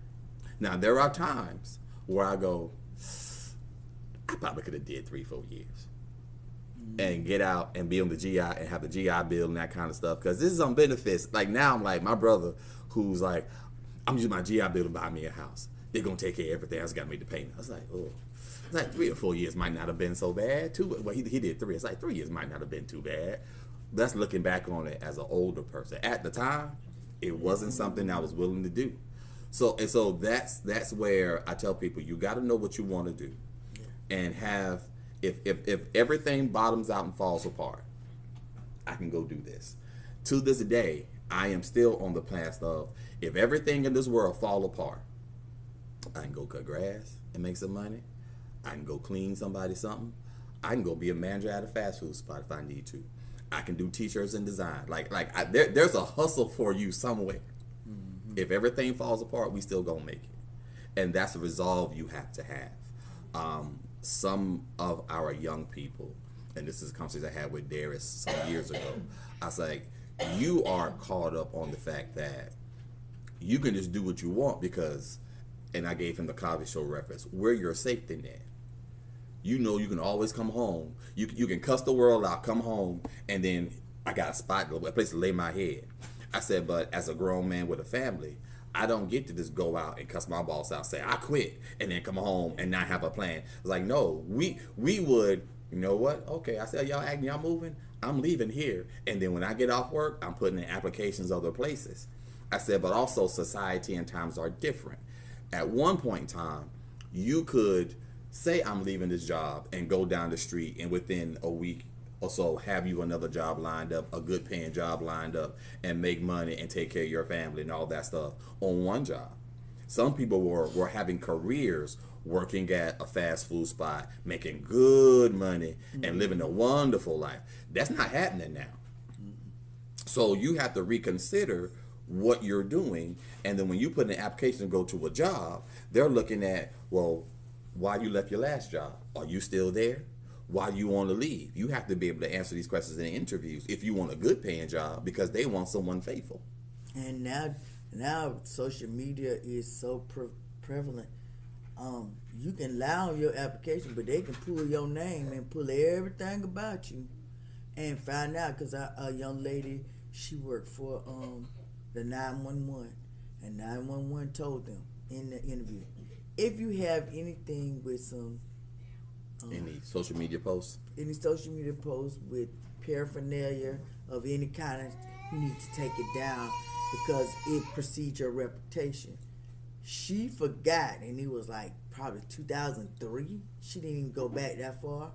B: Now, there are times where I go, I probably could have did 3-4 years. And get out and be on the GI and have the GI bill and that kind of stuff. Because this is on benefits. Like now I'm like my brother who's like, I'm using my GI bill to buy me a house. They're going to take care of everything. I just got to make the payment. I was like, oh. It's like 3 or 4 years might not have been so bad. Well, he did 3. It's like 3 years might not have been too bad. That's looking back on it as an older person. At the time, it wasn't something I was willing to do. So that's where I tell people you got to know what you want to do, and have if everything bottoms out and falls apart, I can go do this. To this day, I am still on the path of if everything in this world fall apart, I can go cut grass and make some money. I can go clean somebody something. I can go be a manager at a fast food spot if I need to. I can do t-shirts and design. There's a hustle for you somewhere. Mm-hmm. If everything falls apart, we still gonna make it, and that's a resolve you have to have. Some of our young people, and this is a conversation I had with Darius some years ago. I was like, you are caught up on the fact that you can just do what you want because, and I gave him the Cosby Show reference. We're your safety net. You know you can always come home. You can cuss the world out, come home, and then I got a spot, a place to lay my head. I said, but as a grown man with a family, I don't get to just go out and cuss my boss out, say I quit, and then come home and not have a plan. It's like, no, we would, you know what? Okay, I said, y'all moving? I'm leaving here. And then when I get off work, I'm putting in applications other places. I said, but also society and times are different. At one point in time, you could say I'm leaving this job and go down the street and within a week or so have you another job lined up, a good paying job lined up, and make money and take care of your family and all that stuff on one job. Some people were having careers working at a fast food spot, making good money and living a wonderful life. That's not happening now. So you have to reconsider what you're doing, and then when you put in an application to go to a job, they're looking at, well, why you left your last job? Are you still there? Why do you want to leave? You have to be able to answer these questions in interviews if you want a good paying job, because they want someone faithful.
A: And now social media is so prevalent. You can lie on your application, but they can pull your name and pull everything about you and find out. Because a young lady, she worked for the 911, and 911 told them in the interview, if you have anything with some
B: Any social media posts
A: with paraphernalia of any kind, you need to take it down because it precedes your reputation. She forgot, and it was like probably 2003. She didn't even go back that far,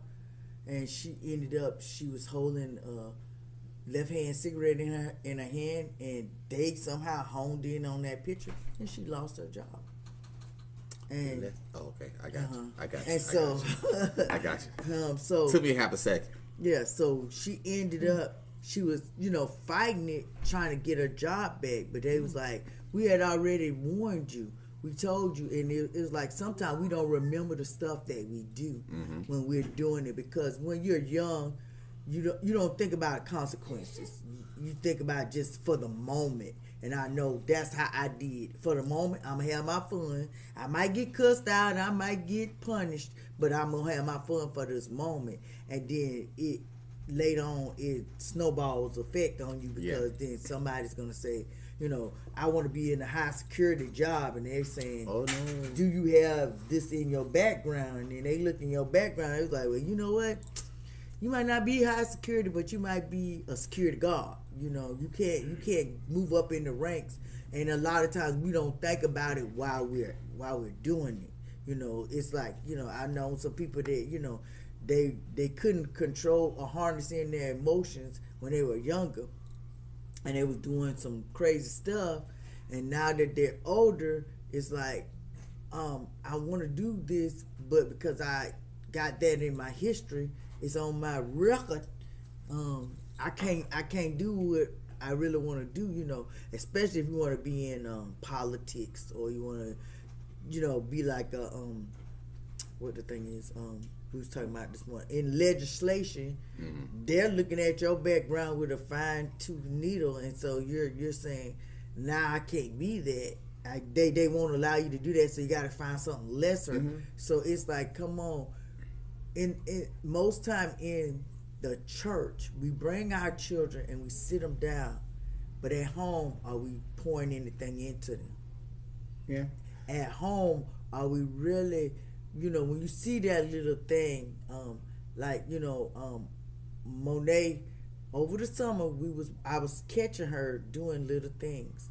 A: and she ended up, she was holding a left-hand cigarette in her hand, and they somehow honed in on that picture, and she lost her job. And
B: okay, I got you. I got you.
A: And so
B: I got you.
A: So
B: took me half a second.
A: Yeah, so she ended up, she was, fighting it, trying to get her job back, but they was like, we had already warned you. We told you, and it was like sometimes we don't remember the stuff that we do when we're doing it, because when you're young, you don't think about consequences. You think about just for the moment. And I know that's how I did. For the moment, I'm going to have my fun. I might get cussed out and I might get punished, but I'm going to have my fun for this moment. And then later on, it snowballs effect on you, because then somebody's going to say, I want to be in a high security job, and they're saying, oh no, do you have this in your background? And then they look in your background, it's like, well, you know what? You might not be high security, but you might be a security guard. You can't move up in the ranks, and a lot of times we don't think about it while we're doing it. It's like, I know some people that they couldn't control or harness in their emotions when they were younger, and they was doing some crazy stuff, and now that they're older, it's like, I want to do this, but because I got that in my history, it's on my record. I can't do it I really want to do, especially if you want to be in politics, or you want to, be like a what the thing is, we was talking about this morning in legislation. They're looking at your background with a fine tooth needle, and so you're saying, nah, I can't be that. They won't allow you to do that, so you got to find something lesser. So it's like, come on. In most time in the church, we bring our children and we sit them down, but at home, are we pouring anything into them?
B: Yeah.
A: At home, are we really, when you see that little thing, Monet, over the summer, I was catching her doing little things,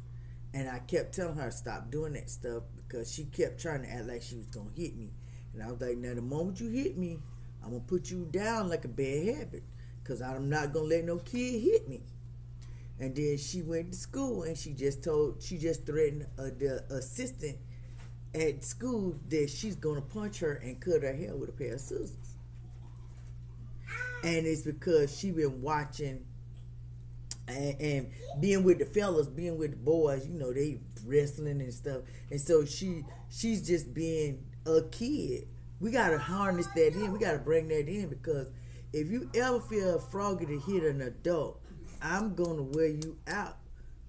A: and I kept telling her stop doing that stuff because she kept trying to act like she was gonna hit me, and I was like, now the moment you hit me, I'm gonna put you down like a bad habit, because I'm not gonna let no kid hit me. And then she went to school and she just threatened the assistant at school that she's gonna punch her and cut her hair with a pair of scissors. And it's because she been watching and being with the fellas, being with the boys, they wrestling and stuff. And so she's just being a kid. We gotta harness that in. We gotta bring that in, because if you ever feel froggy to hit an adult, I'm gonna wear you out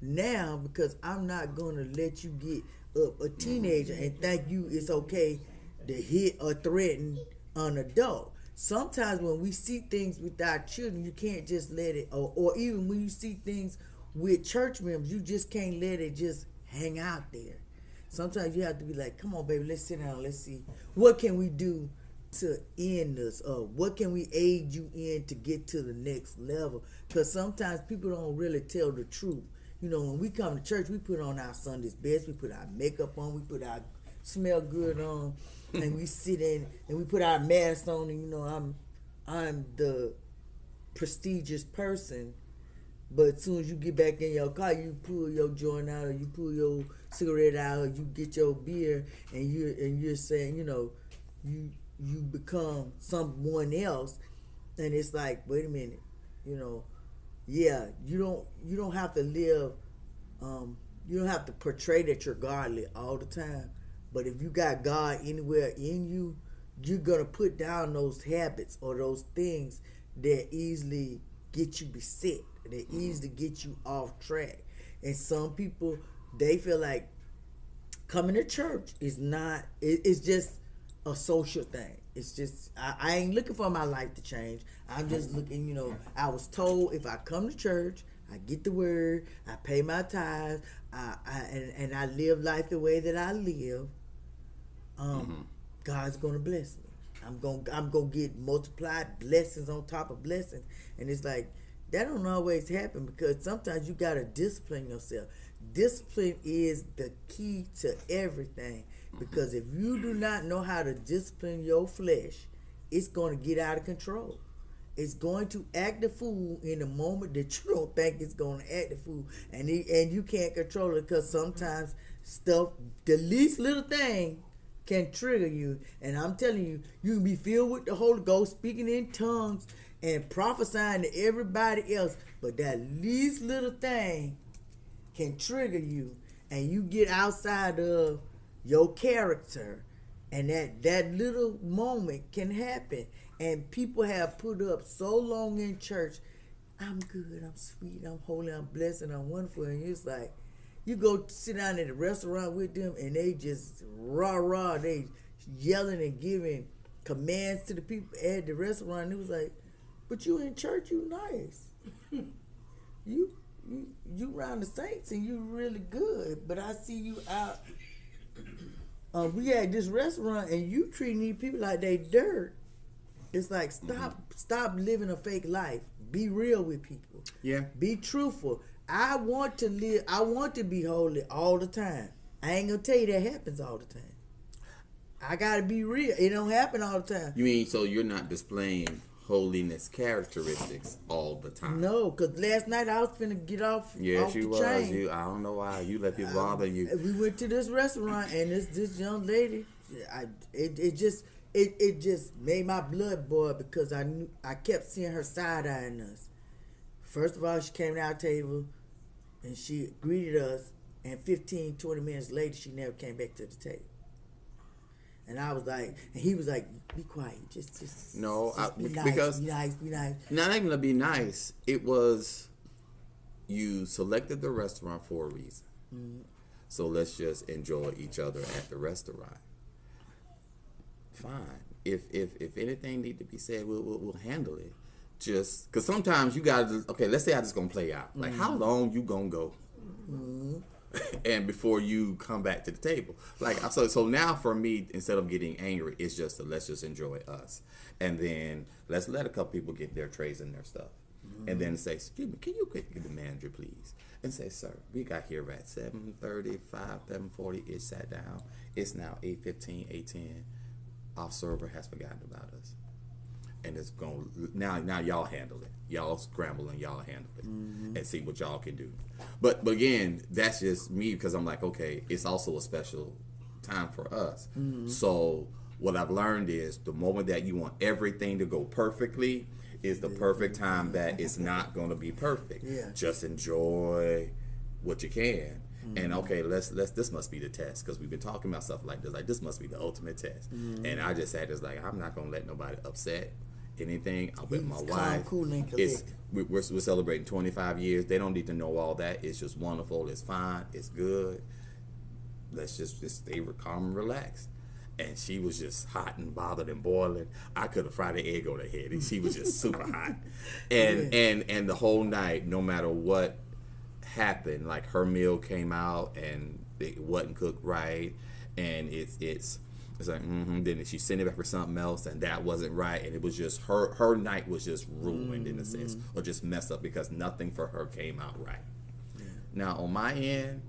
A: now, because I'm not gonna let you get up a teenager and think it's okay to hit or threaten an adult. Sometimes when we see things with our children, you can't just let it, or even when you see things with church members, you just can't let it just hang out there. Sometimes you have to be like, come on, baby, let's sit down, let's see, what can we do to end this? What can we aid you in to get to the next level? Because sometimes people don't really tell the truth. When we come to church, we put on our Sunday's best, we put our makeup on, we put our smell good on, and we sit in and we put our masks on, and I'm the prestigious person. But as soon as you get back in your car, you pull your joint out, or you pull your cigarette out, or you get your beer, and you're saying, you become someone else. And it's like, wait a minute, yeah, you don't have to live, you don't have to portray that you're godly all the time. But if you got God anywhere in you, you're gonna put down those habits or those things that easily get you beset, that easily get you off track. And some people, they feel like coming to church is not, it's just a social thing. It's just, I ain't looking for my life to change. I'm just looking, I was told if I come to church, I get the word, I pay my tithes, and I live life the way that I live, God's gonna bless me. I'm gonna get multiplied blessings on top of blessings. And it's like, that don't always happen, because sometimes you gotta discipline yourself. Discipline is the key to everything. Because if you do not know how to discipline your flesh, it's going to get out of control. It's going to act the fool in the moment that you don't think it's going to act the fool. And you can't control it, because sometimes stuff, the least little thing can trigger you. And I'm telling you, you can be filled with the Holy Ghost, speaking in tongues and prophesying to everybody else. But that least little thing can trigger you, and you get outside of your character, and that little moment can happen. And people have put up so long in church, I'm good, I'm sweet, I'm holy, I'm blessed, and I'm wonderful. And it's like, you go sit down at a restaurant with them, and they just rah, they yelling and giving commands to the people at the restaurant. It was like, but you in church, you nice. You around the saints, and you really good. But I see you out. We had this restaurant, and you treating these people like they dirt. It's like, stop living a fake life. Be real with people.
B: Yeah.
A: Be truthful. I want to be holy all the time. I ain't gonna tell you that happens all the time. I gotta be real. It don't happen all the time.
B: You mean, so you're not displaying holiness characteristics all the time?
A: No, because last night I was finna get off.
B: Yes,
A: off
B: you
A: the
B: was.
A: chain.
B: I don't know why you let people bother you.
A: We went to this restaurant, and this young lady, it just made my blood boil, because I kept seeing her side eyeing us. First of all, she came to our table and she greeted us, and 15, 20 minutes later, she never came back to the table. And I was like, and he was like, be quiet, just be nice,
B: because
A: be nice, be nice.
B: Not even to be nice. It was, you selected the restaurant for a reason. Mm-hmm. So let's just enjoy each other at the restaurant. Fine. If anything need to be said, we'll handle it. Just because sometimes you gotta, okay, let's say how this gonna play out. Like, how long you gonna go? Mm-hmm. And before you come back to the table, like, so now for me, instead of getting angry, it's just let's just enjoy us, and then let's let a couple people get their trays and their stuff, and then say, excuse me, can you get the manager please, and say, sir, we got here at 7:35, 7:40. It sat down. It's now 8:15, 8:10. Our server has forgotten about us. And it's going now y'all handle it. Y'all scramble and y'all handle it, and see what y'all can do. But again, that's just me, because I'm like, okay, it's also a special time for us. So what I've learned is the moment that you want everything to go perfectly is the perfect time that it's not going to be perfect.
A: Yeah.
B: Just enjoy what you can. And okay, let's this must be the test, because we've been talking about stuff like this. Like, this must be the ultimate test. And I just had this, like, I'm not gonna let nobody upset anything. I'll bet my wife.
A: Cool,
B: we're celebrating 25 years. They don't need to know all that. It's just wonderful. It's fine. It's good. Let's just stay calm and relaxed. And she was just hot and bothered and boiling. I could have fried an egg on her head, and she was just super hot. And the whole night, no matter what happened, like, her meal came out and it wasn't cooked right, and it's like, then she sent it back for something else, and that wasn't right, and it was just her night was just ruined in a sense, or just messed up because nothing for her came out right. Now on my end,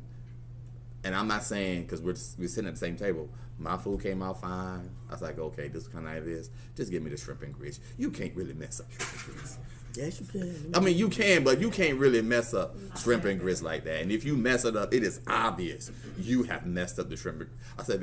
B: and I'm not saying, because we're sitting at the same table, my food came out fine. I was like, okay, this is kind of how it is. Just give me the shrimp and grits. You can't really mess up shrimp and grits.
A: Yes, you can.
B: I mean, you can, but you can't really mess up shrimp and grits like that. And if you mess it up, it is obvious you have messed up the shrimp. I said,